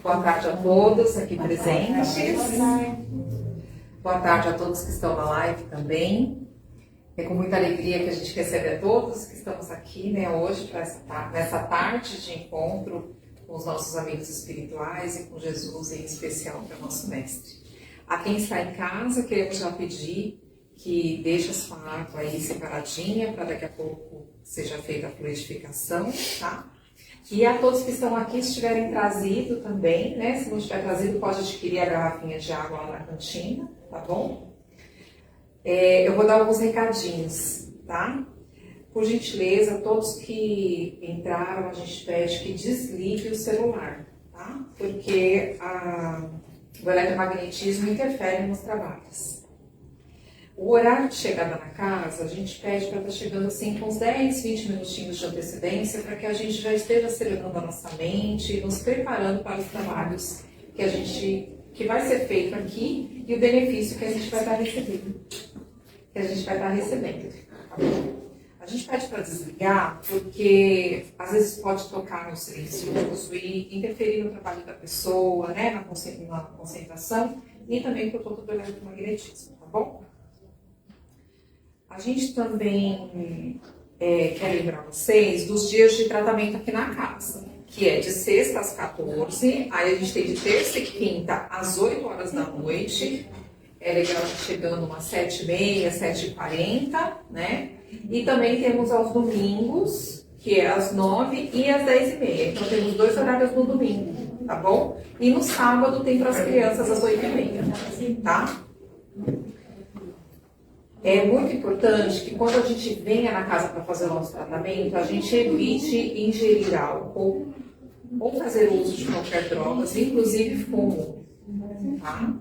Boa tarde a todos aqui presentes. Boa tarde a todos que estão na live também. É com muita alegria que a gente recebe a todos que estamos aqui, hoje, nessa tarde de encontro com os nossos amigos espirituais e com Jesus, em especial, que é o nosso mestre. A quem está em casa, queremos já pedir que deixe a sua água aí separadinha, para daqui a pouco seja feita a fluidificação, tá? E a todos que estão aqui, se tiverem trazido também, se não tiver trazido, pode adquirir a garrafinha de água lá na cantina, tá bom? Eu vou dar alguns recadinhos, tá? Por gentileza, todos que entraram, a gente pede que desligue o celular, tá? Porque o eletromagnetismo interfere nos trabalhos. O horário de chegada na casa, a gente pede para estar chegando assim com uns 10, 20 minutinhos de antecedência, para que a gente já esteja acelerando a nossa mente, nos preparando para os trabalhos que vai ser feito aqui e o benefício que a gente vai estar recebendo. Tá bom? A gente pede para desligar porque às vezes pode tocar no silencioso e interferir no trabalho da pessoa, na concentração e também por conta do eletromagnetismo, tá bom? A gente também quer lembrar vocês dos dias de tratamento aqui na casa, que é de sexta às 14, aí a gente tem de terça e quinta às 8 horas da noite, é legal chegando umas 7h30, 7h40, E também temos aos domingos, que é às 9 e às 10h30, então temos 2 horários no domingo, tá bom? E no sábado tem para as crianças às 8h30, tá? É muito importante que quando a gente venha na casa para fazer o nosso tratamento, a gente evite ingerir álcool ou fazer uso de qualquer droga, inclusive fumo, tá?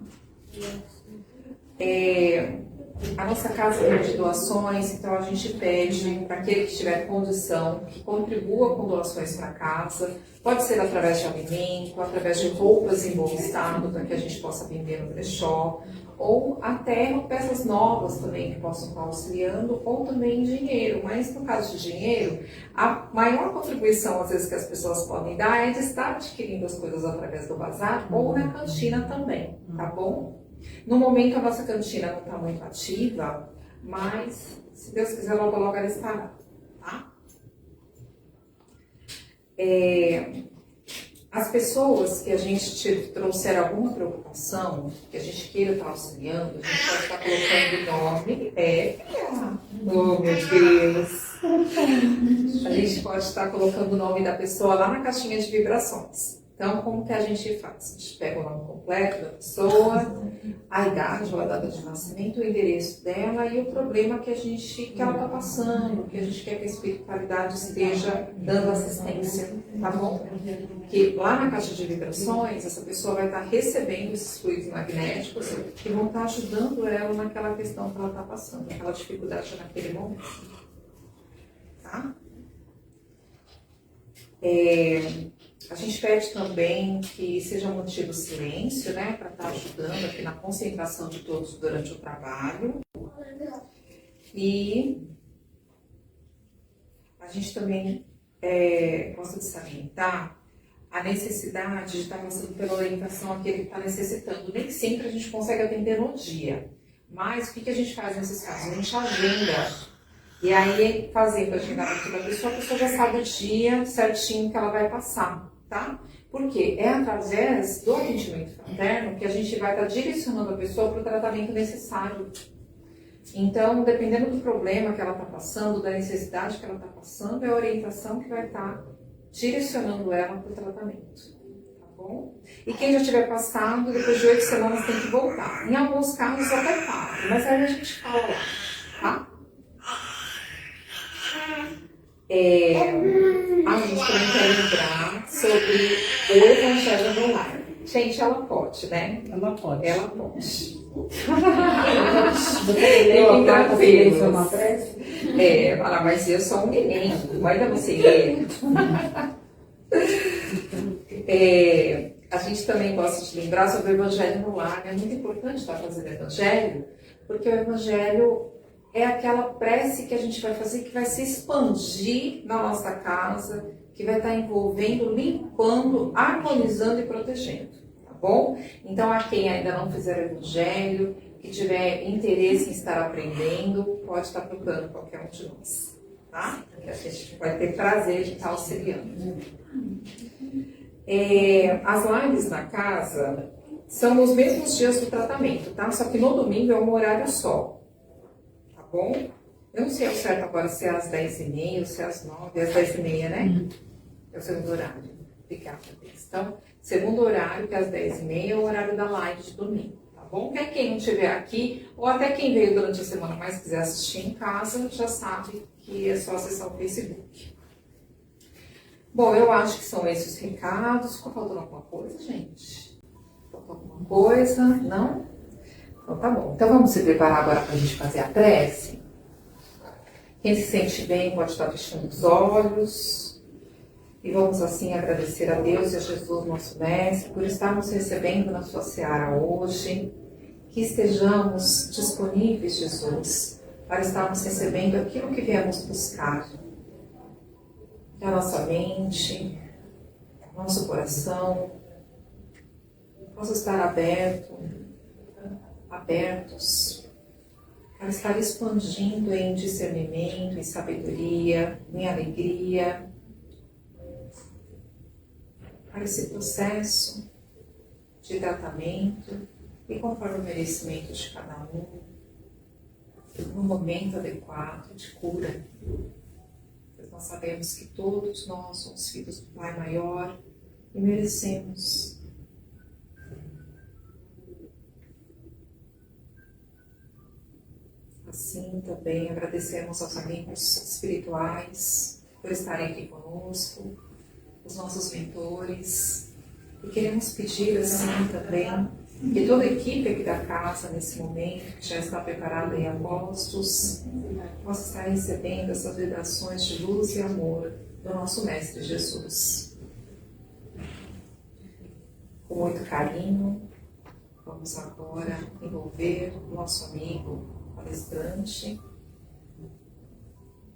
A nossa casa é de doações, então a gente pede para aquele que tiver condição que contribua com doações para casa. Pode ser através de alimento, através de roupas em bom estado, para que a gente possa vender no brechó, ou até peças novas também que possam estar auxiliando, ou também dinheiro. Mas no caso de dinheiro, a maior contribuição às vezes que as pessoas podem dar é de estar adquirindo as coisas através do bazar ou na cantina também, tá bom? No momento a nossa cantina não está muito ativa, mas se Deus quiser logo logo ela estará, tá? As pessoas que a gente trouxer alguma preocupação, que a gente queira estar auxiliando, a gente pode estar colocando nome. Oh, meu Deus! A gente pode estar colocando o nome da pessoa lá na caixinha de vibrações. Então, como que a gente faz? A gente pega o nome completo da pessoa, a idade ou a data de nascimento, o endereço dela e o problema que ela está passando, que a gente quer que a espiritualidade esteja dando assistência, tá bom? Porque lá na caixa de vibrações, essa pessoa vai estar recebendo esses fluidos magnéticos que vão estar ajudando ela naquela questão que ela está passando, naquela dificuldade naquele momento. Tá? A gente pede também que seja mantido o silêncio, para estar ajudando aqui na concentração de todos durante o trabalho. E a gente também gosta de salientar a necessidade de estar passando pela orientação àquele que está necessitando. Nem sempre a gente consegue atender no dia, mas o que a gente faz nesses casos? A gente agenda. E aí, fazendo a agendamento da pessoa, a pessoa já sabe o dia certinho que ela vai passar, tá? Porque é através do atendimento fraterno que a gente vai estar direcionando a pessoa para o tratamento necessário. Então, dependendo do problema que ela está passando, da necessidade que ela está passando, é a orientação que vai estar direcionando ela para o tratamento, tá bom? E quem já tiver passado, depois de 8 semanas tem que voltar. Em alguns casos até para, mas aí a gente fala lá, tá? A gente também quer lembrar sobre o Evangelho no Lar. Gente, ela pode, né? Ela pode. Ela pode. Você leu a quarta vez uma prece? Mas eu sou um neném, ainda não sei ler. A gente também gosta de lembrar sobre o Evangelho no Lar. É muito importante estar fazendo o Evangelho, porque o Evangelho é aquela prece que a gente vai fazer que vai se expandir na nossa casa, que vai estar envolvendo, limpando, harmonizando e protegendo, tá bom? Então, a quem ainda não fizer o evangelho, que tiver interesse em estar aprendendo, pode estar procurando qualquer um de nós, tá? Que a gente vai ter prazer de estar auxiliando. As lives na casa são nos mesmos dias do tratamento, tá? Só que no domingo é um horário só, tá bom? Eu não sei ao certo agora se é às 10h30 ou se é às 9h, às 10h30, né? É o segundo horário. Obrigada, Deus. Então, segundo horário, que é às 10h30, é o horário da live de domingo, tá bom? Quer quem não estiver aqui, ou até quem veio durante a semana, mas quiser assistir em casa, já sabe que é só acessar o Facebook. Bom, eu acho que são esses os recados. Ficou faltando alguma coisa, gente? Faltou alguma coisa? Não? Então tá bom. Então vamos se preparar agora para a gente fazer a prece. Quem se sente bem pode estar fechando os olhos. E vamos assim agradecer a Deus e a Jesus, nosso Mestre, por estarmos recebendo na sua seara hoje. Que estejamos disponíveis, Jesus, para estarmos recebendo aquilo que viemos buscar. Que a nossa mente, nosso coração, possa estar abertos, para estar expandindo em discernimento, em sabedoria, em alegria, para esse processo de tratamento e conforme o merecimento de cada um, no momento adequado de cura. Pois nós sabemos que todos nós somos filhos do Pai Maior e merecemos assim também agradecemos aos amigos espirituais por estarem aqui conosco, os nossos mentores, e queremos pedir assim também que toda a equipe aqui da casa nesse momento, que já está preparada em apostos, possa estar recebendo essas vibrações de luz e amor do nosso Mestre Jesus. Com muito carinho, vamos agora envolver o nosso amigo palestrante,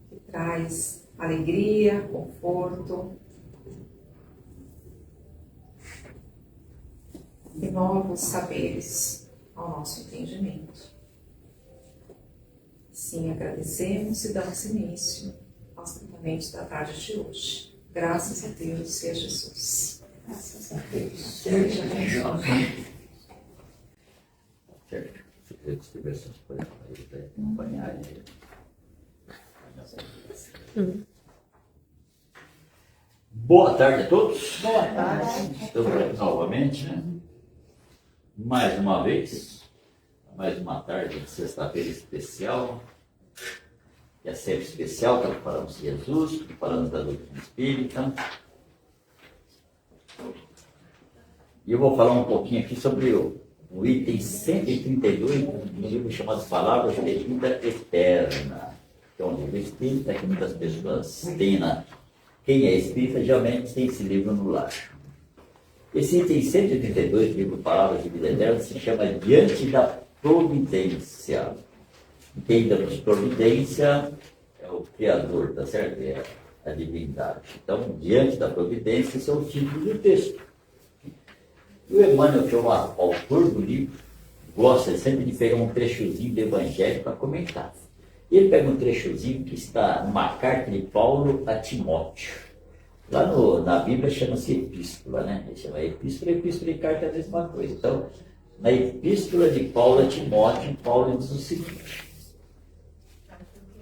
que traz alegria, conforto e novos saberes ao nosso entendimento. Sim, agradecemos e damos início aos tratamentos da tarde de hoje. Graças a Deus e a Jesus. Graças a Deus. Seja abençoado. Se eu tiver essas coisas para acompanhar ele. Boa tarde a todos. Boa tarde. Estamos aqui novamente, né? Mais uma vez, mais uma tarde de sexta-feira especial, que é sempre especial, que falamos de Jesus, que falamos da doutrina espírita. E eu vou falar um pouquinho aqui sobre o item 132 do livro chamado Palavras de Vida Eterna, que é um livro espírita que muitas pessoas têm quem é espírita geralmente tem esse livro no lar. Esse item 132 do livro Palavras de Vida Eterna se chama Diante da Providência. Entendamos, providência é o Criador, tá certo? É a divindade. Então, diante da providência, esse é o título do texto. E o Emmanuel, que é o autor do livro, gosta sempre de pegar um trechozinho do Evangelho para comentar. E ele pega um trechozinho que está numa carta de Paulo a Timóteo. Lá na Bíblia chama-se epístola, né? Ele chama epístola e carta é a mesma coisa. Então, na epístola de Paulo a Timóteo, Paulo diz o seguinte: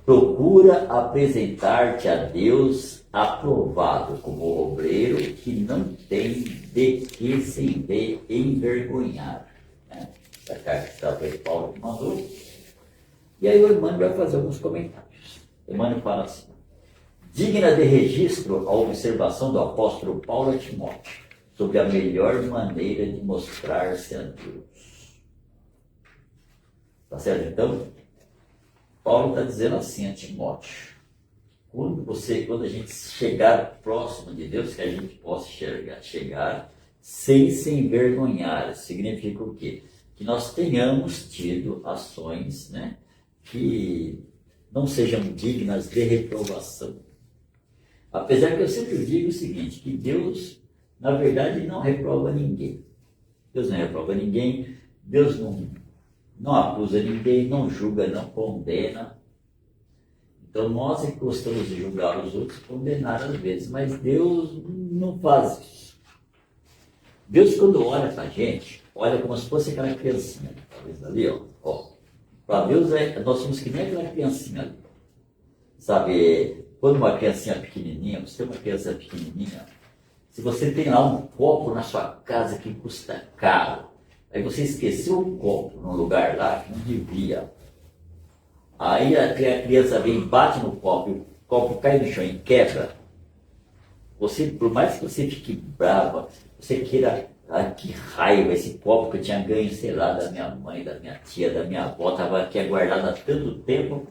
procura apresentar-te a Deus aprovado como obreiro que não tem de que se envergonhar. Né? Essa carta está para Paulo que mandou. E aí o Emmanuel vai fazer alguns comentários. Emmanuel fala assim: digna de registro a observação do apóstolo Paulo a Timóteo sobre a melhor maneira de mostrar-se a Deus. Tá certo? Então, Paulo está dizendo assim a Timóteo: quando a gente chegar próximo de Deus, que a gente possa chegar sem se envergonhar. Significa o quê? Que nós tenhamos tido ações, né, que não sejam dignas de reprovação. Apesar que eu sempre digo o seguinte, que Deus, na verdade, não reprova ninguém. Deus não reprova ninguém, Deus não acusa ninguém, não julga, não condena. Então nós é que gostamos de julgar os outros e condenar às vezes, mas Deus não faz isso. Deus, quando olha para a gente, olha como se fosse aquela criancinha, talvez ali, ó. Para Deus, nós somos que nem aquela criancinha ali. Sabe, quando uma criancinha pequenininha, você tem uma criança pequenininha, se você tem lá um copo na sua casa que custa caro, aí você esqueceu o copo num lugar lá que não devia, aí a criança vem, bate no copo, e o copo cai no chão e quebra, você, por mais que você fique brava, você queira, que raiva, esse copo que eu tinha ganho, sei lá, da minha mãe, da minha tia, da minha avó, estava aqui guardado há tanto tempo,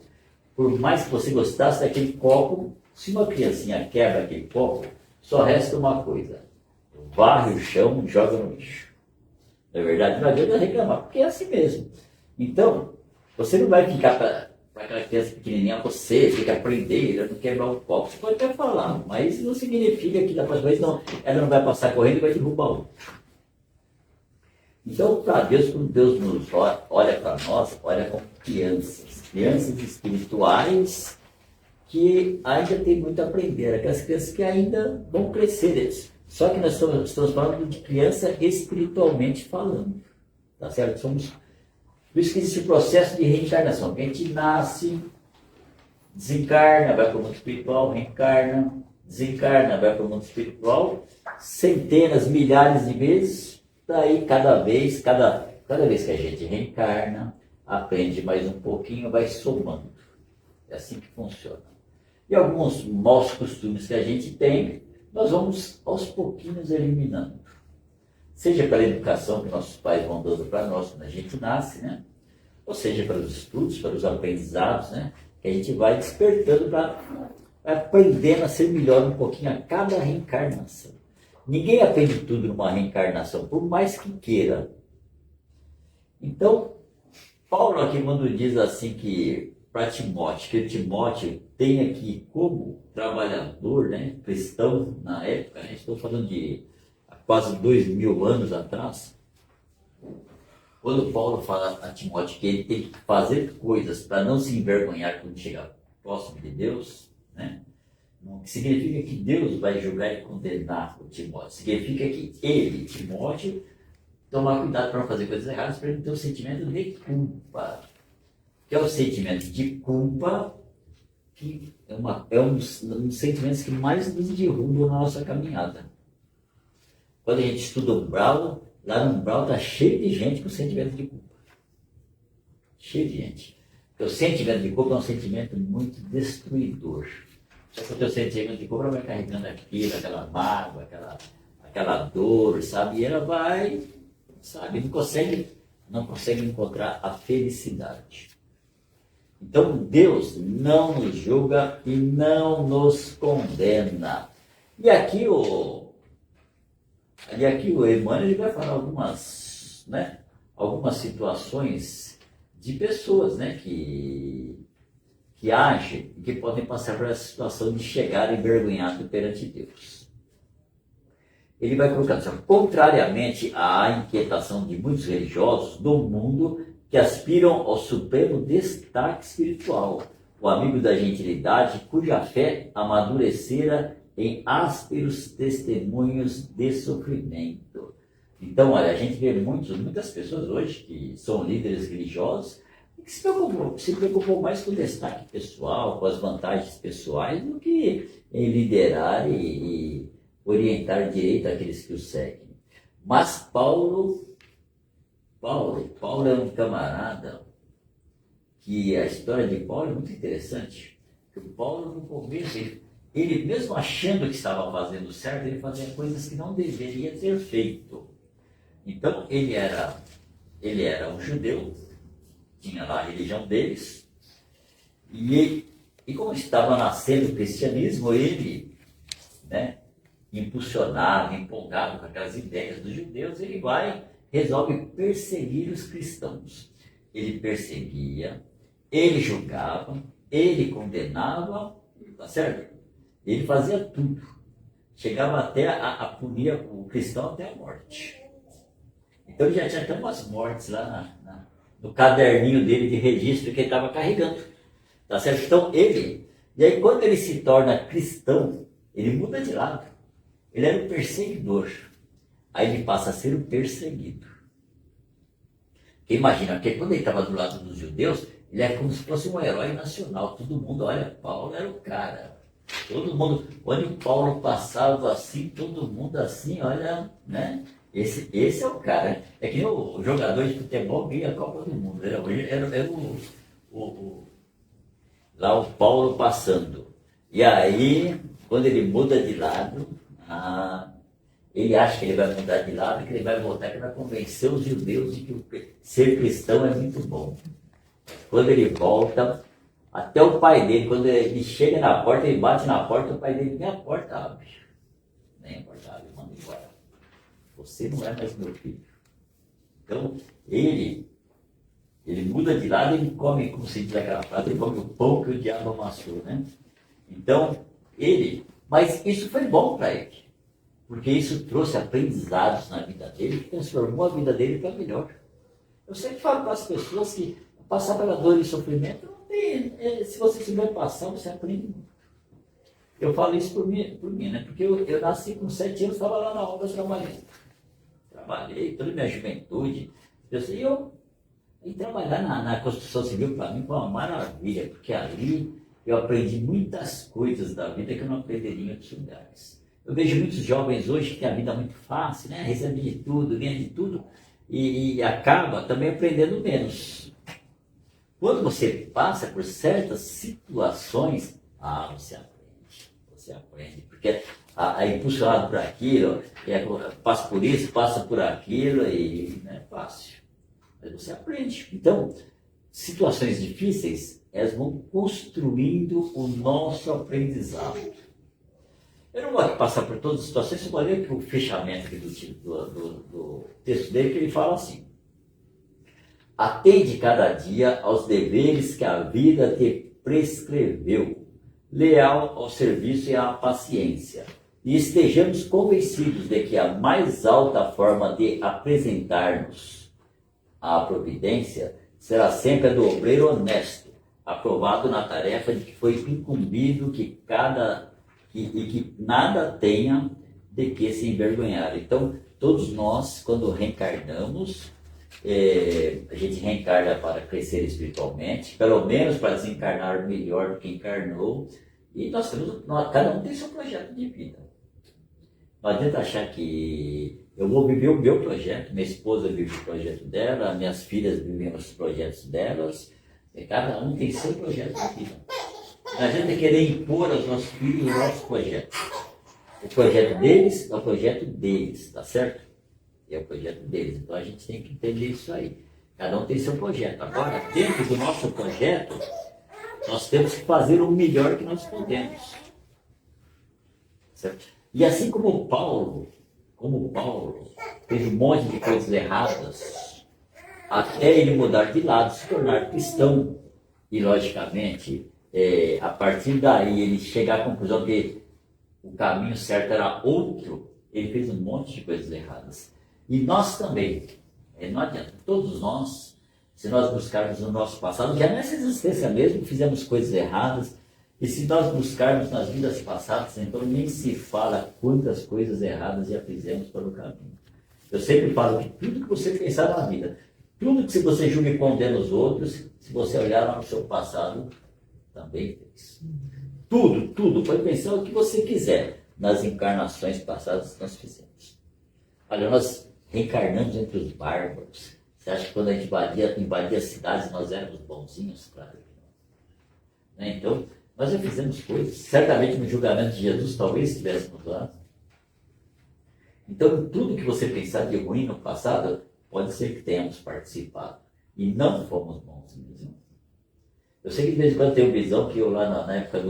por mais que você gostasse daquele copo, se uma criancinha quebra aquele copo, só resta uma coisa: varre o chão e joga no lixo. Na verdade, não adianta reclamar, porque é assim mesmo. Então, você não vai ficar para aquela criança pequenininha, você tem que aprender a não quebrar o copo. Você pode até falar, mas não significa que da próxima vez ela não vai passar correndo e vai derrubar outro. Então, para Deus, quando Deus nos olha para nós, olha como crianças espirituais que ainda tem muito a aprender, aquelas crianças que ainda vão crescer. Só que nós estamos falando de criança espiritualmente falando, tá certo? Por isso que existe o processo de reencarnação. A gente nasce, desencarna, vai para o mundo espiritual, reencarna, desencarna, vai para o mundo espiritual, centenas, milhares de vezes. Daí cada vez que a gente reencarna, aprende mais um pouquinho, vai somando. É assim que funciona. E alguns maus costumes que a gente tem, nós vamos aos pouquinhos eliminando. Seja pela educação que nossos pais vão dando para nós quando a gente nasce, né? Ou seja pelos estudos, pelos aprendizados, né? Que a gente vai despertando para aprendendo a ser melhor um pouquinho a cada reencarnação. Ninguém aprende tudo numa reencarnação, por mais que queira. Então, Paulo aqui quando diz assim que para Timóteo, que Timóteo tem aqui como trabalhador, né, cristão na época, né, estou falando de quase 2000 anos atrás, quando Paulo fala a Timóteo que ele tem que fazer coisas para não se envergonhar quando chegar próximo de Deus, né, não significa que Deus vai julgar e condenar o Timóteo, significa que ele, Timóteo, tomar cuidado para não fazer coisas erradas, para ele ter um sentimento de culpa. Que é o sentimento de culpa, que é um dos sentimentos que mais nos derrubam na nossa caminhada. Quando a gente estuda umbral, lá no umbral está cheio de gente com sentimento de culpa. Cheio de gente. Porque o sentimento de culpa é um sentimento muito destruidor. Só que o teu sentimento de culpa vai carregando aquilo, aquela mágoa, aquela dor, sabe? E ela vai, sabe, não consegue encontrar a felicidade. Então Deus não nos julga e não nos condena. E aqui o Emmanuel vai falar algumas situações de pessoas, né, que agem e que podem passar por essa situação de chegar envergonhado perante Deus. Ele vai colocar assim: contrariamente à inquietação de muitos religiosos do mundo que aspiram ao supremo destaque espiritual, o amigo da gentilidade cuja fé amadurecera em ásperos testemunhos de sofrimento. Então, olha, a gente vê muitas pessoas hoje que são líderes religiosos que se preocupam mais com o destaque pessoal, com as vantagens pessoais, do que em liderar e orientar direito àqueles que o seguem. Mas Paulo é um camarada que a história de Paulo é muito interessante. Porque o Paulo, no começo, ele mesmo achando que estava fazendo certo, ele fazia coisas que não deveria ter feito. Então, ele era um judeu, tinha lá a religião deles, e como estava nascendo o cristianismo, ele, né, impulsionado, empolgado com aquelas ideias dos judeus, ele resolve perseguir os cristãos. Ele perseguia, ele julgava, ele condenava, tá certo? Ele fazia tudo. Chegava até a punir o cristão até a morte. Então ele já tinha até umas mortes lá no caderninho dele de registro que ele estava carregando. Tá certo? Então e aí quando ele se torna cristão, ele muda de lado. Ele era o perseguidor. Aí ele passa a ser o perseguido. Porque imagina, porque quando ele estava do lado dos judeus, ele é como se fosse um herói nacional. Todo mundo, olha, Paulo era o cara. Todo mundo, onde o Paulo passava assim, todo mundo assim, olha, né? Esse é o cara. É que nem o jogador de futebol ganha a Copa do Mundo. Era lá o Paulo passando. E aí, quando ele muda de lado, ele acha que ele vai mudar de lado, que ele vai voltar, que vai convencer os judeus de que ser cristão é muito bom. Quando ele volta, até o pai dele, quando ele chega na porta, ele bate na porta, o pai dele nem a porta abre. Nem a porta abre, manda embora. Você não é mais meu filho. Então, ele muda de lado, ele come, como se diz aquela frase, ele come o pão que o diabo amassou, né? Então, mas isso foi bom para ele, porque isso trouxe aprendizados na vida dele, que transformou a vida dele para melhor. Eu sempre falo para as pessoas que passar pela dor e sofrimento, não tem, se você souber passar, você aprende muito. Eu falo isso por mim, né? Porque eu nasci com 7 anos, estava lá na obra trabalhando. Trabalhei toda a minha juventude. E trabalhar na construção civil para mim foi uma maravilha, porque ali eu aprendi muitas coisas da vida que eu não aprenderia em outros lugares. Eu vejo muitos jovens hoje que têm a vida muito fácil, né? Recebe de tudo, ganha de tudo e acaba também aprendendo menos. Quando você passa por certas situações, você aprende, porque é impulsionado por aquilo, passa por isso, passa por aquilo e não é fácil. Mas você aprende. Então, situações difíceis, elas vão construindo o nosso aprendizado. Eu não vou aqui passar por todas as situações, eu vou ler aqui o fechamento aqui do texto dele, que ele fala assim: atende cada dia aos deveres que a vida te prescreveu, leal ao serviço e à paciência, e estejamos convencidos de que a mais alta forma de apresentar-nos à providência será sempre a do obreiro honesto, aprovado na tarefa de que foi incumbido que nada tenha de que se envergonhar. Então, todos nós, quando reencarnamos, a gente reencarna para crescer espiritualmente, pelo menos para desencarnar melhor do que encarnou, e cada um tem seu projeto de vida. Não adianta achar que eu vou viver o meu projeto, minha esposa vive o projeto dela, minhas filhas vivem os projetos delas, e cada um tem seu projeto de vida. Não adianta querer impor aos nossos filhos o nosso projeto. O projeto deles é o projeto deles, tá certo? É o projeto deles. Então a gente tem que entender isso aí. Cada um tem seu projeto. Agora, dentro do nosso projeto, nós temos que fazer o melhor que nós podemos. Certo? E assim como Paulo fez um monte de coisas erradas, até ele mudar de lado, se tornar cristão, e logicamente, a partir daí ele chegar à conclusão que o caminho certo era outro, ele fez um monte de coisas erradas. E nós também, não adianta, todos nós, se nós buscarmos no nosso passado, já nessa existência mesmo, fizemos coisas erradas, e se nós buscarmos nas vidas passadas, então nem se fala quantas coisas erradas já fizemos pelo caminho. Eu sempre falo que tudo que você pensar na vida, tudo que você julga e condena os outros, se você olhar lá no seu passado, também fez. Tudo, pode pensar o que você quiser nas encarnações passadas que nós fizemos. Olha, nós reencarnamos entre os bárbaros. Você acha que quando a gente invadia as cidades nós éramos bonzinhos? Claro que não. Né? Então, nós já fizemos coisas. Certamente no julgamento de Jesus talvez estivéssemos lá. Então, tudo que você pensar de ruim no passado, pode ser que tenhamos participado. E não fomos bonzinhos. Eu sei que de vez em quando tem uma visão que eu lá na época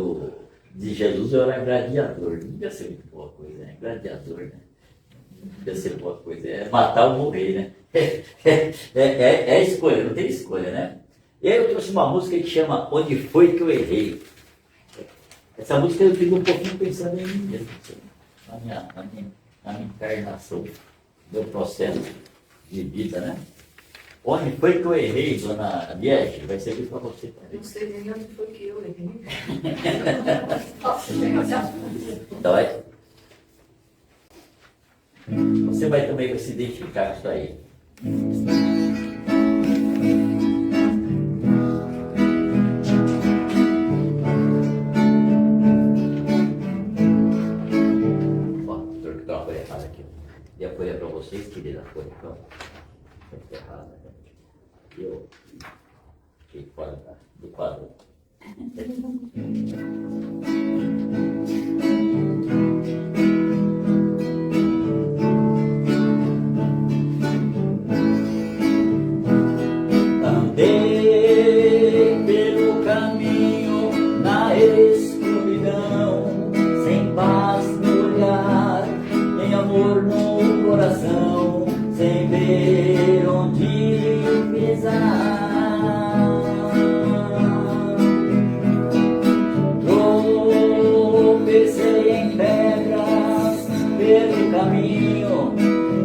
de Jesus eu era gladiador. Não devia ser muito boa coisa, né? Gladiador, né? Não devia ser boa coisa. É matar ou morrer, né? É escolha, não tem escolha, né? E aí eu trouxe uma música que chama Onde Foi Que Eu Errei. Essa música eu fico um pouquinho pensando em mim mesmo, na minha encarnação, meu processo de vida, né? Onde foi que eu errei, dona Liege? Vai servir para você também. Não sei nem onde foi que eu errei. Então, você vai também se identificar com isso aí. E a folha para vocês, querida, a folha está errada. Eu fiquei fora do quadro. Andei pelo caminho na escuridão, sem paz no olhar, nem amor no coração, sem ver onde pisar. Tropecei em pedras pelo caminho,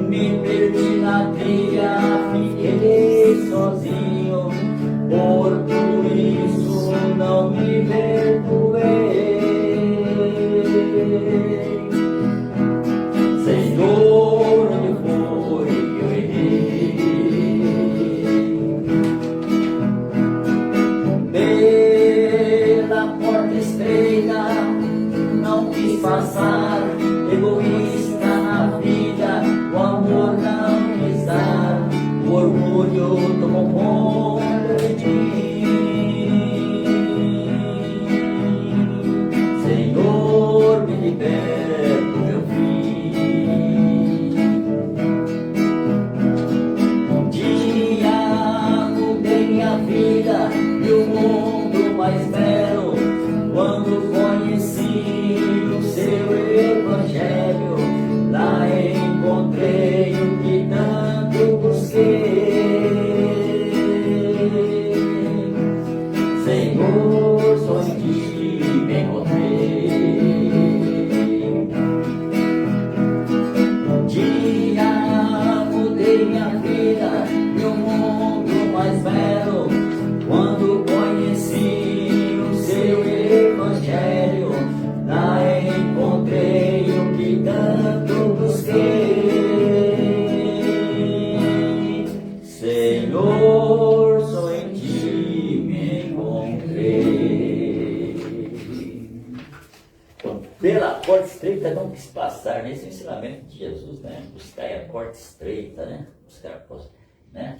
me perdi na trilha, fiquei sozinho, por tudo isso não me perdoei. Senhor, onde foi que eu errei? Pela porta estreita não quis passar, egoísta na vida, o amor não quis dar, o orgulho tomou conta de mim. Senhor, me liberta, meu filho. Um dia mudei minha vida e o mundo mais belo, quando conheci o seu evangelho. Lá encontrei o que tanto busquei. Senhor, só em ti me encontrei. Um dia mudei minha vida e o mundo mais belo, quando conheci o seu evangelho. Lá encontrei o que tanto busquei. Senhor, só em ti me encontrei. Então, pela porta estreita não quis passar, nesse ensinamento de Jesus, né? Buscar a porta estreita, né? Buscar a porta, né?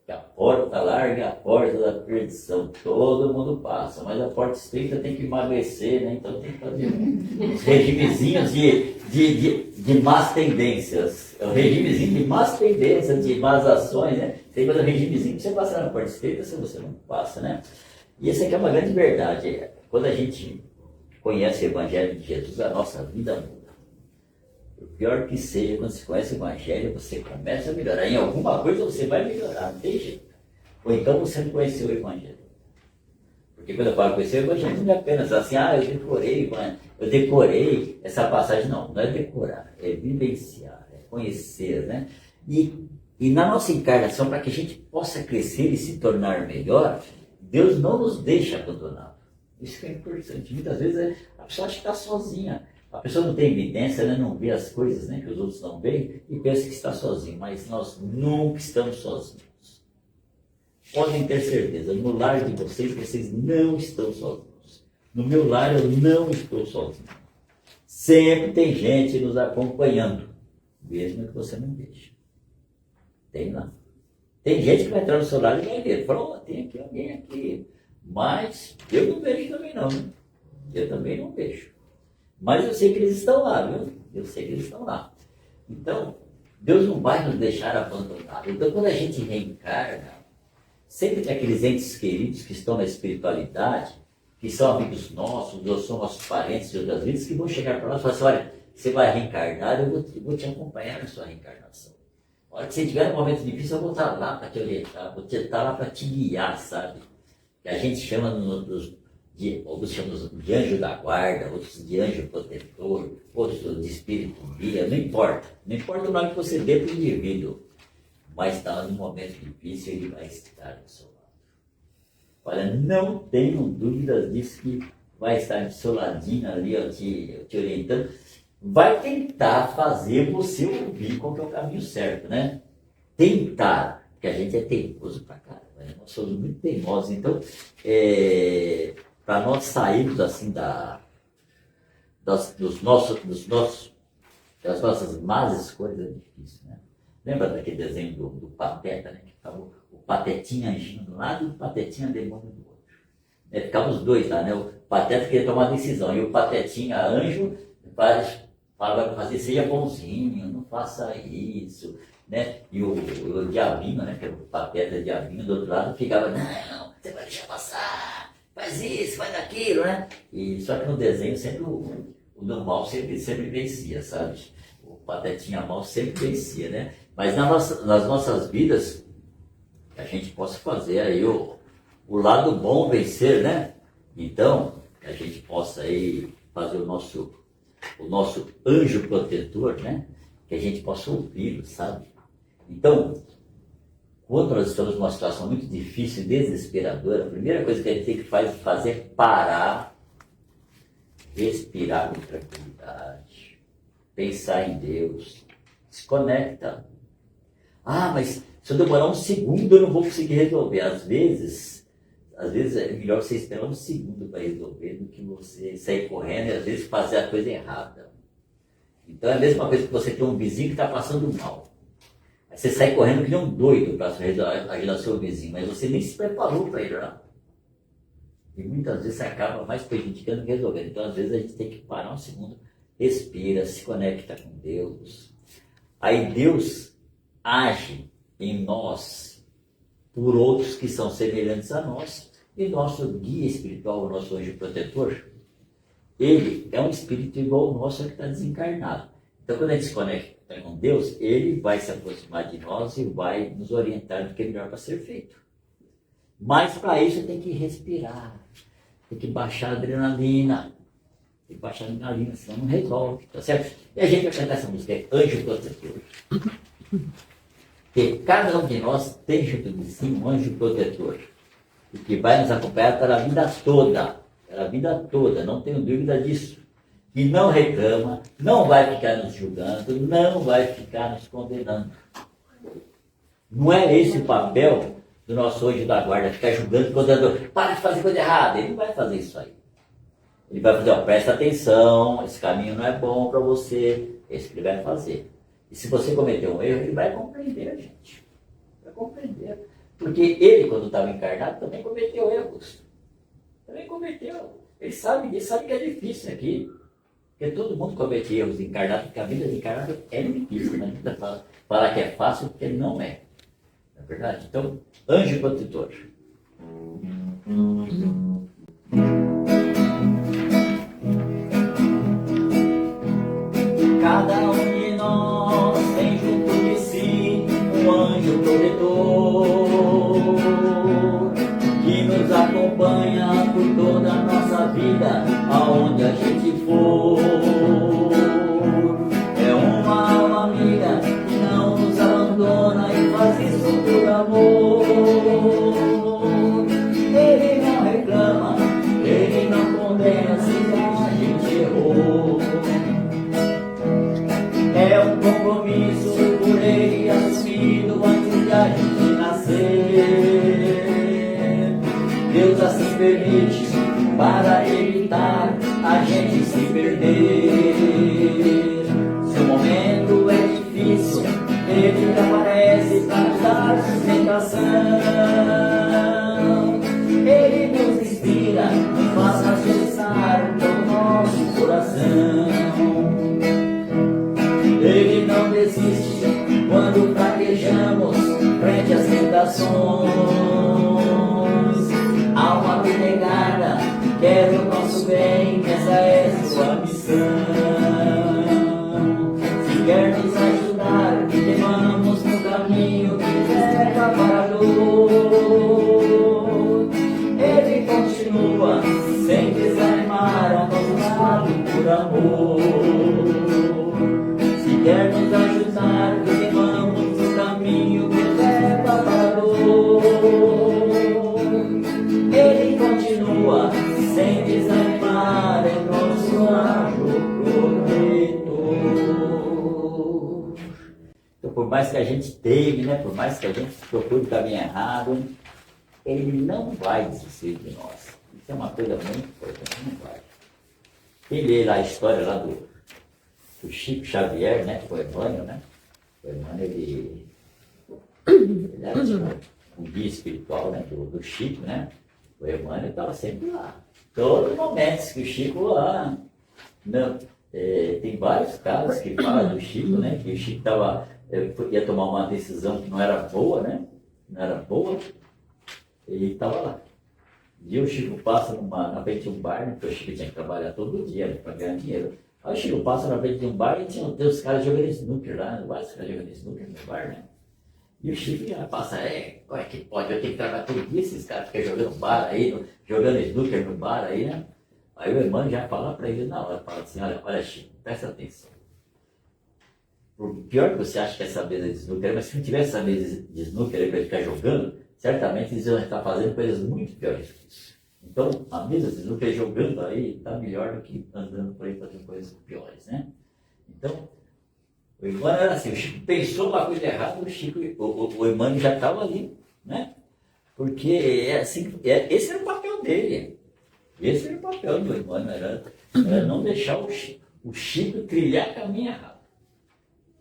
Que a porta larga é a porta da perdição, todo mundo passa, mas a porta estreita tem que emagrecer, né? Então tem que fazer uns regimezinhos de más tendências, o regimezinho de más tendências, de más ações, né? Tem que fazer um regimezinho para você passar na porta estreita, se você não passa, né? E essa aqui é uma grande verdade, quando a gente conhece o Evangelho de Jesus, a nossa vida muda. O pior que seja, quando você conhece o Evangelho, você começa a melhorar. Em alguma coisa você vai melhorar, não tem jeito. Ou então você não conheceu o Evangelho. Porque quando eu falo conhecer o Evangelho, não é apenas assim, eu decorei essa passagem. Não, não é decorar, é vivenciar, é conhecer, né? E na nossa encarnação, para que a gente possa crescer e se tornar melhor, Deus não nos deixa abandonados. Isso que é importante. Muitas vezes a pessoa acha que está sozinha. A pessoa não tem evidência, né? Não vê as coisas, né? Que os outros não veem e pensa que está sozinho. Mas nós nunca estamos sozinhos. Podem ter certeza, no lar de vocês não estão sozinhos. No meu lar eu não estou sozinho. Sempre tem gente nos acompanhando, mesmo que você não veja. Tem lá. Tem gente que vai entrar no seu lar e vai ver. Fala, tem aqui alguém aqui. Mas eu não vejo também não. Eu também não vejo. Mas eu sei que eles estão lá, viu? Eu sei que eles estão lá. Então, Deus não vai nos deixar abandonados. Então, quando a gente reencarna, sempre tem aqueles entes queridos que estão na espiritualidade, que são amigos nossos, ou são nossos parentes de outras vidas, que vão chegar para nós e falar assim, olha, você vai reencarnar, eu vou te acompanhar na sua reencarnação. A hora que você tiver um momento difícil, eu vou estar lá para te orientar, vou estar lá para te guiar, sabe? Que a gente chama alguns chamam de anjo da guarda, outros de anjo protetor, outros de espírito guia, não importa. Não importa o nome que você dê para o indivíduo, mas no momento difícil ele vai estar do seu lado. Olha, não tenham dúvidas disso, que vai estar do seu ladinho ali, ó, te orientando. Vai tentar fazer você ouvir qual que é o caminho certo, né? Tentar, porque a gente é teimoso pra caramba, né? Nós somos muito teimosos. Então, para nós sairmos assim das nossas más escolhas é difícil, né? Lembra daquele desenho do Pateta, né? Que ficava o Patetinha anjinho de um lado e o Patetinha demônio do outro. Ficavam os dois lá, né? O Pateta queria tomar decisão e o Patetinha anjo falava para fazer, seja bonzinho, não faça isso, né? E o diabinho, né? Que era o Pateta diabinho, do outro lado ficava, não, você vai deixar passar, faz isso, faz aquilo, né? E só que no desenho sempre o do mal sempre vencia, sabe? O Patetinha mal sempre vencia, né? Mas nas nossas vidas, que a gente possa fazer aí o lado bom vencer, né? Então, que a gente possa aí fazer o nosso anjo protetor, né? Que a gente possa ouvi-lo, sabe? Então, quando nós estamos numa situação muito difícil e desesperadora, a primeira coisa que a gente tem que fazer é parar, respirar com tranquilidade, pensar em Deus, se conecta. Ah, mas se eu demorar um segundo eu não vou conseguir resolver. Às vezes é melhor você esperar um segundo para resolver do que você sair correndo e às vezes fazer a coisa errada. Então é a mesma coisa que você tem um vizinho que está passando mal. Aí você sai correndo que nem um doido para ajudar seu vizinho, mas você nem se preparou para ir lá. E muitas vezes você acaba mais prejudicando que resolvendo. Então às vezes a gente tem que parar um segundo, respira, se conecta com Deus. Aí Deus age em nós por outros que são semelhantes a nós, e nosso guia espiritual, o nosso anjo protetor, ele é um espírito igual ao nosso, que está desencarnado. Então quando a gente se conecta com Deus, ele vai se aproximar de nós e vai nos orientar do que é melhor para ser feito. Mas para isso tem que respirar, tem que baixar a adrenalina, senão não resolve, tá certo? E a gente vai cantar essa música, é Anjo Protetor. Porque cada um de nós tem junto de si um anjo protetor, e que vai nos acompanhar pela vida toda, não tenho dúvida disso. E não reclama, não vai ficar nos julgando, não vai ficar nos condenando. Não é esse o papel do nosso anjo da guarda, ficar julgando e condenando. Para de fazer coisa errada, ele não vai fazer isso aí. Ele vai fazer, presta atenção, esse caminho não é bom para você, esse que ele vai fazer. E se você cometeu um erro, ele vai compreender, gente. Vai compreender. Porque ele, quando estava encarnado, também cometeu erros. Ele sabe disso, sabe que é difícil aqui. Porque todo mundo comete erros encarnados, porque a vida de encarnado é difícil. Não adianta falar que é fácil, porque ele não é. Não é verdade? Então, anjo protetor. Cada um de nós tem junto de si um anjo protetor que nos acompanha por toda a nossa vida, aonde a gente for. É uma alma amiga que não nos abandona e faz isso por amor. Ele não reclama, ele não condena se a gente errou. É um compromisso por ele assumido antes de a gente Então, por mais que a gente teme, né? Por mais que a gente procure o caminho errado, ele não vai desistir de nós. Isso é uma coisa muito importante, não vai. Quem lê lá a história lá do Chico Xavier, né? Que foi Emmanuel, né? O Emmanuel, ele era tipo, um guia espiritual, né? Do Chico, né? O Emmanuel estava sempre lá. Todos os momentos que o Chico lá. Não, tem vários casos que falam do Chico, né? Que o Chico ia tomar uma decisão que não era boa, né? Não era boa. Ele estava lá. E o Chico passa na frente de um bar, né? Porque o Chico tinha que trabalhar todo dia, né? Para ganhar dinheiro. Aí o Chico passa na frente de um bar e tem os caras jogando snooker lá, vários caras jogando snooker no bar, né? E o Chico já passa, como é que pode? Eu tenho que trabalhar todo dia, esses caras ficam jogando bar aí, jogando snooker no bar aí, né? Aí o irmão já fala para ele na hora, fala assim, olha Chico, presta atenção. Por pior que você acha que essa mesa de snooker, mas se não tivesse essa mesa de snooker aí para ele ficar jogando, certamente eles iam estar fazendo coisas muito piores que isso. Então, a mesa de snooker jogando aí está melhor do que andando por aí fazendo coisas piores, né? Então, o Emmanuel era assim, o Chico pensou uma coisa errada, o Emmanuel já estava ali, né? Porque esse era o papel dele. Esse era o papel do Emmanuel, era não deixar o Chico trilhar caminho errado.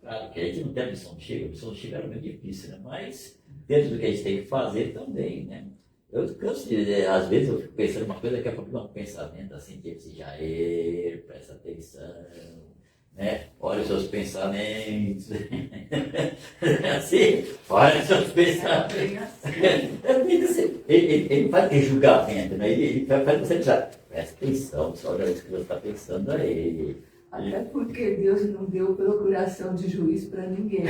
Claro que a gente não tem a missão do Chico era meio difícil, né? Mas dentro do que a gente tem que fazer também, né? Eu canso de, às vezes eu fico pensando uma coisa, daqui a pouco um pensamento assim, que esse Jair, presta atenção, né? Olha os seus pensamentos. Assim, olha os seus pensamentos. Ele vai ter julgamento, né? Ele vai você já presta atenção, só olha o que você está pensando aí. Até porque Deus não deu procuração de juiz para ninguém.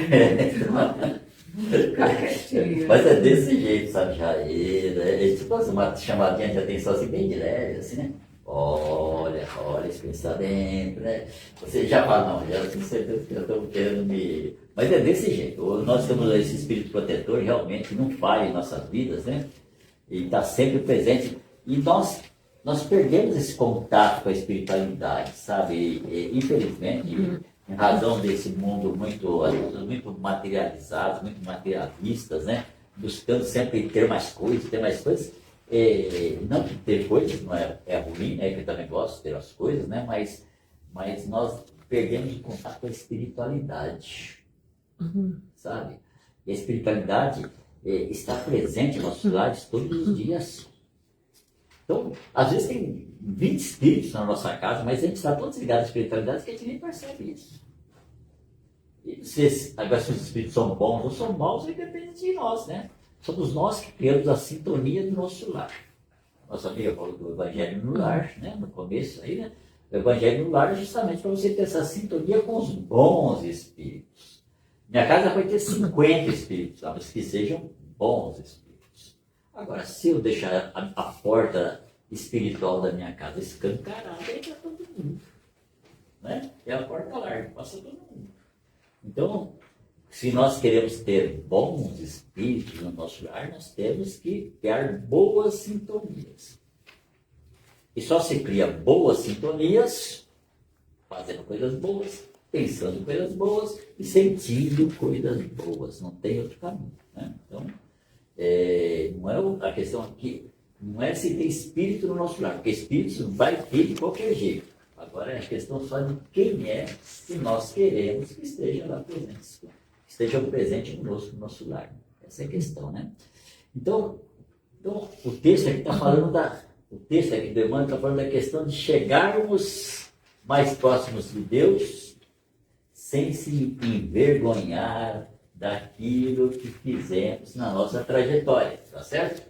Ficar quietinho. Mas é desse jeito, sabe, Jair? Ele te faz uma chamadinha de atenção assim, bem de leve, assim, né? Olha esse pensamento, né? Você já fala, não, já tenho certeza que eu estou querendo me. Mas é desse jeito. Nós temos esse espírito protetor, realmente, não falha em nossas vidas, né? Ele está sempre presente. E nós perdemos esse contato com a espiritualidade, sabe? E, infelizmente, em razão desse mundo muito materializados, muito materialistas, né? Buscando sempre ter mais coisas. Não que ter coisas não é ruim, né? Que eu também gosto de ter as coisas, né? Mas nós perdemos o contato com a espiritualidade, sabe? E a espiritualidade está presente em nossos lares todos os dias. Então, às vezes tem 20 espíritos na nossa casa, mas a gente está todos ligados à espiritualidade que a gente nem percebe isso. E agora, se os espíritos são bons ou são maus, aí depende de nós, né? Somos nós que criamos a sintonia do nosso lar. Nossa amiga falou do Evangelho no Lar, né? No começo aí, né? O Evangelho no Lar é justamente para você ter essa sintonia com os bons espíritos. Minha casa pode ter 50 espíritos, mas que sejam bons espíritos. Agora, se eu deixar a porta espiritual da minha casa escancarada, aí está todo mundo. Né? É a porta larga, passa todo mundo. Então, se nós queremos ter bons espíritos no nosso lar, nós temos que criar boas sintonias. E só se cria boas sintonias fazendo coisas boas, pensando coisas boas e sentindo coisas boas. Não tem outro caminho. Né? Então, não é a questão aqui, não é se tem espírito no nosso lar, porque espírito vai ter de qualquer jeito. Agora é a questão só de quem é que nós queremos que esteja lá presente, que esteja presente conosco no nosso lar. Essa é a questão, né? Então o texto aqui está falando o texto aqui do Emmanuel está falando da questão de chegarmos mais próximos de Deus sem se envergonhar daquilo que fizemos na nossa trajetória, tá certo?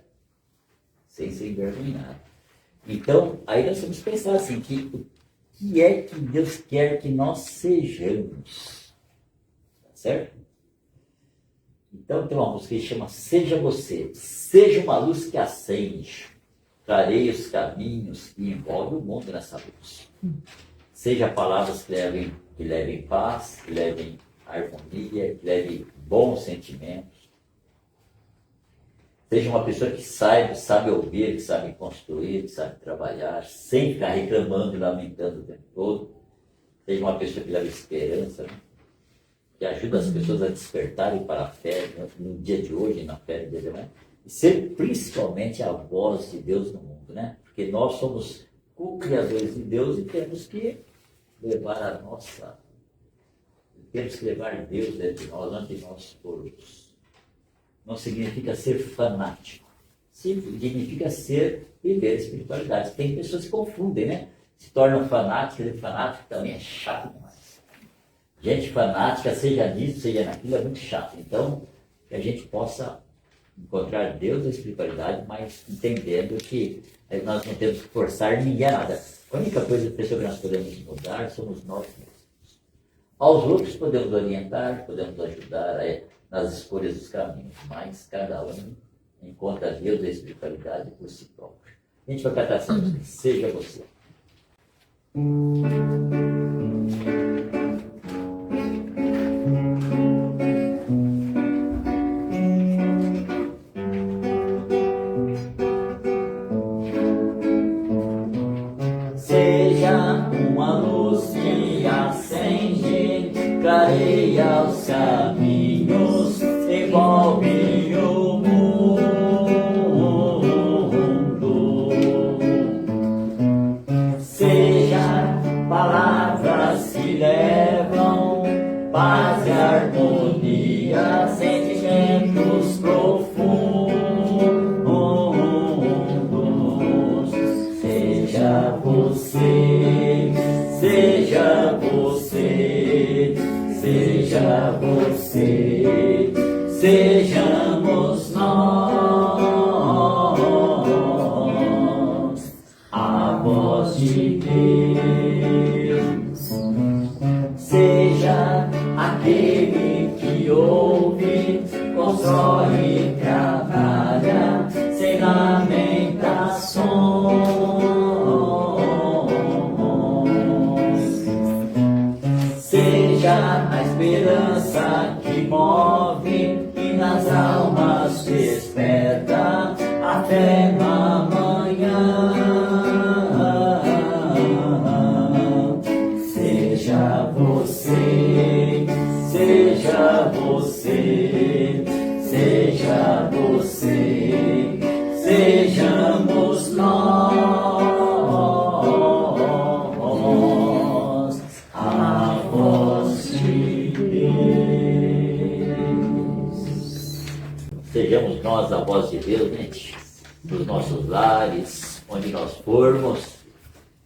Sem se envergonhar. Então, aí nós vamos pensar assim, o que é que Deus quer que nós sejamos, tá certo? Então tem uma música que chama Seja Você, seja uma luz que acende, trarei os caminhos que envolvem o mundo nessa luz. Seja palavras que levem paz, que levem harmonia, que levem bons sentimentos. Seja uma pessoa que sabe ouvir, que sabe construir, que sabe trabalhar, sem ficar reclamando e lamentando o tempo todo. Seja uma pessoa que leva esperança. Né? que ajuda as pessoas a despertarem para a fé no dia de hoje, na fé do dia de amanhã, e ser principalmente a voz de Deus no mundo, né? Porque nós somos co-criadores de Deus e temos que levar Deus dentro de nós, onde nós formos. Não significa ser fanático, significa viver a espiritualidade. Tem pessoas que confundem, né? Se tornam fanáticos, e fanático também é chato demais. Gente fanática, seja nisso, seja naquilo, é muito chato. Então, que a gente possa encontrar Deus na espiritualidade, mas entendendo que nós não temos que forçar ninguém a nada. A única coisa que nós podemos mudar somos nós mesmos. Aos outros podemos orientar, podemos ajudar nas escolhas dos caminhos, mas cada um encontra Deus e a espiritualidade por si próprio. A gente vai cantar assim, seja você. Seja uma luz que acende, clareia os caminhos, envolve o mundo. Seja palavras que levam paz e harmonia, sentimentos profundos. Seja você, seja você, seja você, sejamos nós, a voz de Deus. Seja aquele que ouve, constrói, trabalha, sem lamentações. Seja a esperança que move e nas almas desperta a fé no amanhã. Seja você, seja você, seja você, sejamos nós, a voz de Deus. Sejamos nós a voz de Deus, gente, nos nossos lares, onde nós formos,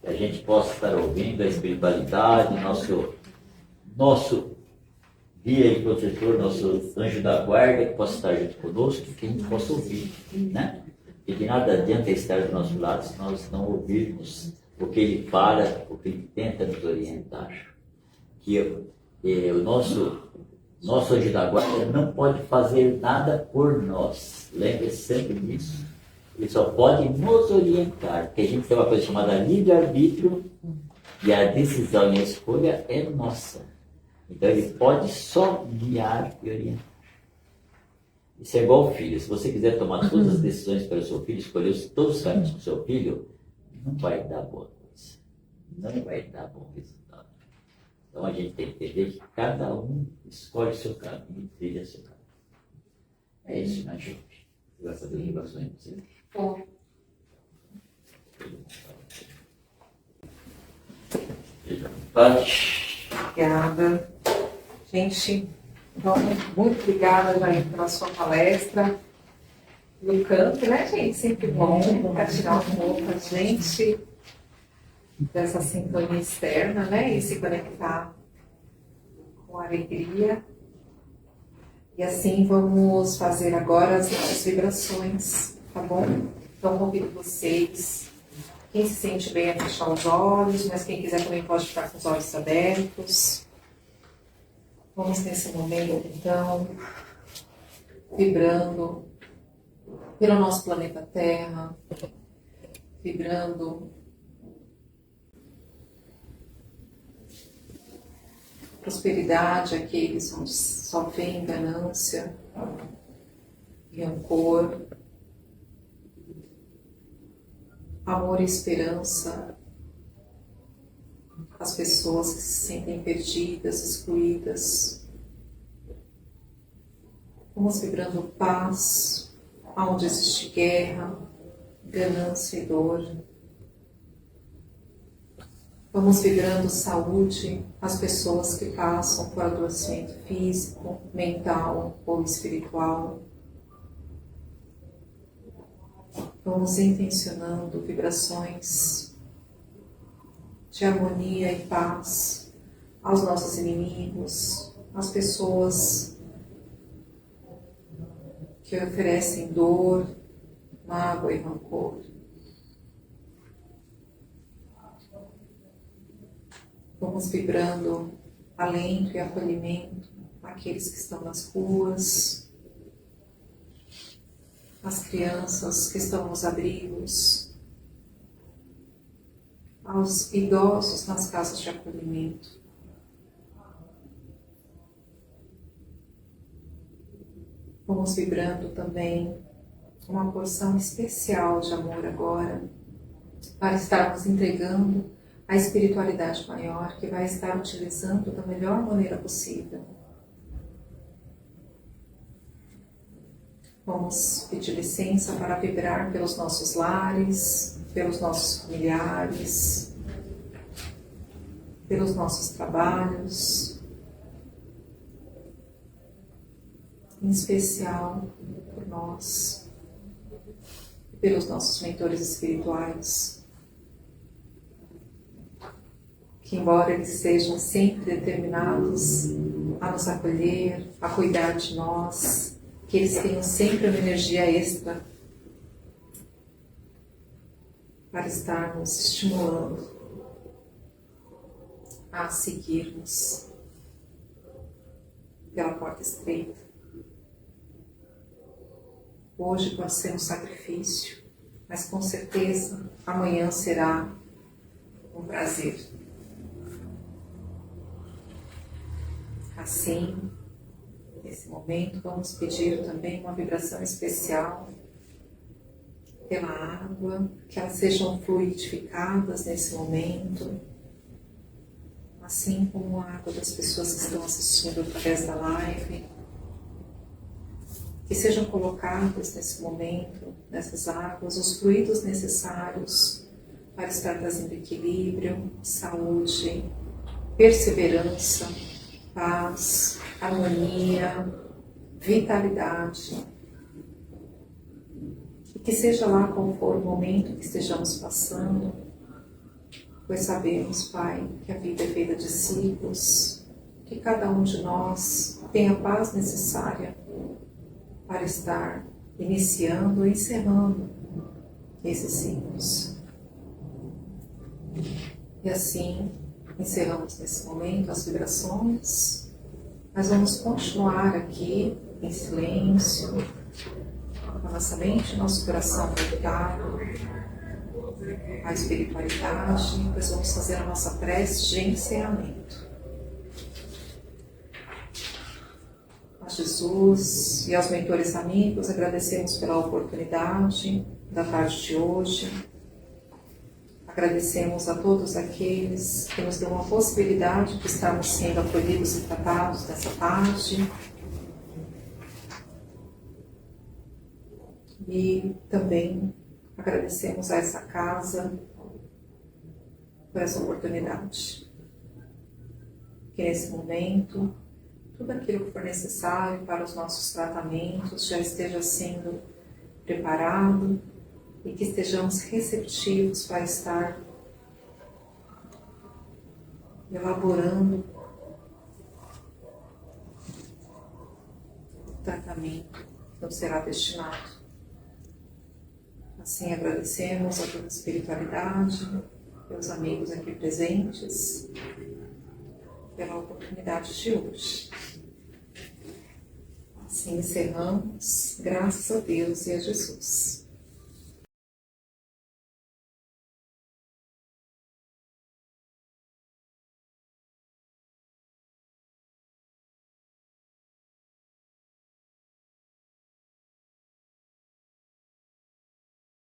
que a gente possa estar ouvindo a espiritualidade, nosso guia e protetor, nosso anjo da guarda, que possa estar junto conosco, que a gente possa ouvir, né? E de nada adianta estar do nosso lado se nós não ouvirmos o que ele fala, o que ele tenta nos orientar. Que o nosso anjo da guarda não pode fazer nada por nós. Lembre-se sempre disso. Ele só pode nos orientar, porque a gente tem uma coisa chamada livre-arbítrio e a decisão e a escolha é nossa. Então ele pode só guiar e orientar. Isso é igual ao filho. Se você quiser tomar todas as decisões para o seu filho, escolher todos os caminhos para o seu filho, não vai dar boa coisa. Não vai dar bom resultado. Então a gente tem que entender que cada um escolhe o seu caminho e trilha o seu caminho. É isso, né, gente? Graças a Deus, ligações para você. Bom. Obrigada. Gente, então, muito obrigada, Jair, pela sua palestra. No canto, né, gente? Sempre bom para tirar um pouco a gente dessa sintonia externa, né? E se conectar com alegria. E assim vamos fazer agora as nossas vibrações, tá bom? Então, convido vocês. Quem se sente bem a fechar os olhos, mas quem quiser também pode ficar com os olhos abertos. Vamos nesse momento, então, vibrando pelo nosso planeta Terra, vibrando prosperidade àqueles onde só vem ganância, rancor, amor e esperança às pessoas que se sentem perdidas, excluídas, Vamos vibrando paz, onde existe guerra, ganância e dor. Vamos vibrando saúde às pessoas que passam por adoecimento físico, mental ou espiritual. Vamos intencionando vibrações de harmonia e paz aos nossos inimigos, às pessoas que oferecem dor, mágoa e rancor. Vamos vibrando alento e acolhimento àqueles que estão nas ruas, às crianças que estão nos abrigos, aos idosos nas casas de acolhimento. Vamos vibrando também uma porção especial de amor agora, para estarmos entregando a espiritualidade maior, que vai estar utilizando da melhor maneira possível. Vamos pedir licença para vibrar pelos nossos lares, pelos nossos familiares, pelos nossos trabalhos, em especial por nós, pelos nossos mentores espirituais, que embora eles sejam sempre determinados a nos acolher, a cuidar de nós, que eles tenham sempre uma energia extra para estar nos estimulando a seguirmos pela porta estreita. Hoje pode ser um sacrifício, mas com certeza amanhã será um prazer. Assim, nesse momento, vamos pedir também uma vibração especial pela água, que elas sejam fluidificadas nesse momento, assim como a água das pessoas que estão assistindo através da live, que sejam colocados nesse momento, nessas águas, os fluidos necessários para estar trazendo equilíbrio, saúde, perseverança, paz, harmonia, vitalidade. E que seja lá qual for o momento que estejamos passando, pois sabemos, Pai, que a vida é feita de ciclos, que cada um de nós tem a paz necessária para estar iniciando e encerrando esses ciclos. E assim, encerramos nesse momento as vibrações, mas vamos continuar aqui em silêncio, com a nossa mente e nosso coração voltado à espiritualidade, pois vamos fazer a nossa prece de encerramento. A Jesus e aos mentores amigos, agradecemos pela oportunidade da tarde de hoje. Agradecemos a todos aqueles que nos dão a possibilidade de estarmos sendo acolhidos e tratados nessa tarde. E também agradecemos a essa casa por essa oportunidade. Que nesse momento, tudo aquilo que for necessário para os nossos tratamentos já esteja sendo preparado e que estejamos receptivos para estar elaborando o tratamento que nos será destinado. Assim, agradecemos a toda a espiritualidade, pelos amigos aqui presentes, pela oportunidade de hoje. Assim encerramos, graças a Deus e a Jesus.